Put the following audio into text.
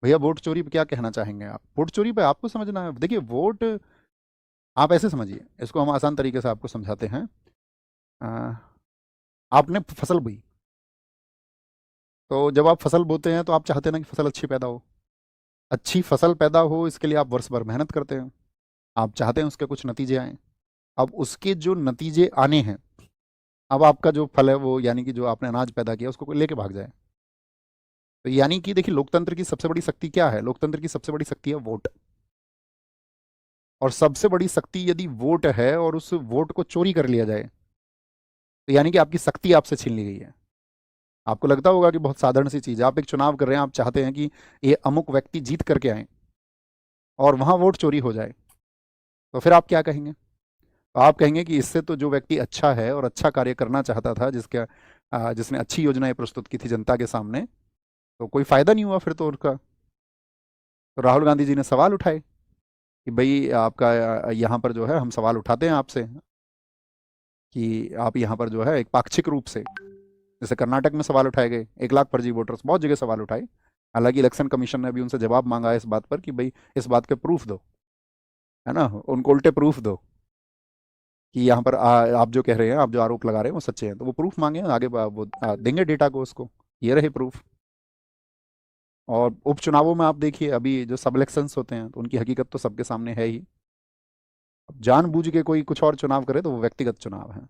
भैया वोट चोरी पे क्या कहना चाहेंगे आप? वोट चोरी पे आपको समझना है, देखिए वोट आप ऐसे समझिए, इसको हम आसान तरीके से आपको समझाते हैं। अ, आपने फसल बोई, तो जब आप फसल बोते हैं तो आप चाहते हैं ना कि फसल अच्छी पैदा हो। अच्छी फसल पैदा हो इसके लिए आप वर्ष भर मेहनत करते हैं, आप चाहते हैं उसके कुछ नतीजे आए। अब उसके जो नतीजे आने हैं, अब आपका जो फल है वो, यानी कि जो आपने अनाज पैदा किया उसको कोई लेके भाग जाए, तो यानी कि देखिए लोकतंत्र की सबसे बड़ी शक्ति क्या है? लोकतंत्र की सबसे बड़ी शक्ति है वोट। और सबसे बड़ी शक्ति यदि वोट है और उस वोट को चोरी कर लिया जाए, तो यानी कि आपकी शक्ति आपसे छीन ली गई है। आपको लगता होगा कि बहुत साधारण सी चीज है, आप एक चुनाव कर रहे हैं, आप चाहते हैं कि ये अमुक व्यक्ति जीत करके आए और वहां वोट चोरी हो जाए, तो फिर आप क्या कहेंगे? तो आप कहेंगे कि इससे तो जो व्यक्ति अच्छा है और अच्छा कार्य करना चाहता था, जिसने अच्छी योजनाएं प्रस्तुत की थी जनता के सामने, तो कोई फायदा नहीं हुआ फिर तो उसका। तो राहुल गांधी जी ने सवाल उठाए कि भाई आपका यहाँ पर जो है, हम सवाल उठाते हैं आपसे कि आप यहाँ पर जो है एक पाक्षिक रूप से, जैसे कर्नाटक में सवाल उठाए गए 1 लाख फर्जी वोटर्स, बहुत जगह सवाल उठाए। हालांकि इलेक्शन कमीशन ने अभी उनसे जवाब मांगा है इस बात पर कि भाई इस बात के प्रूफ दो, है ना, उनको उल्टे प्रूफ दो कि यहाँ पर आप जो कह रहे हैं, आप जो आरोप लगा रहे हैं वो सच्चे हैं, तो वो प्रूफ मांगे हैं, आगे वो देंगे डेटा को उसको। ये रहे प्रूफ। और उपचुनावों में आप देखिए, अभी जो सब इलेक्शंस होते हैं तो उनकी हकीकत तो सबके सामने है ही। अब जानबूझ के कोई कुछ और चुनाव करे तो वो व्यक्तिगत चुनाव है।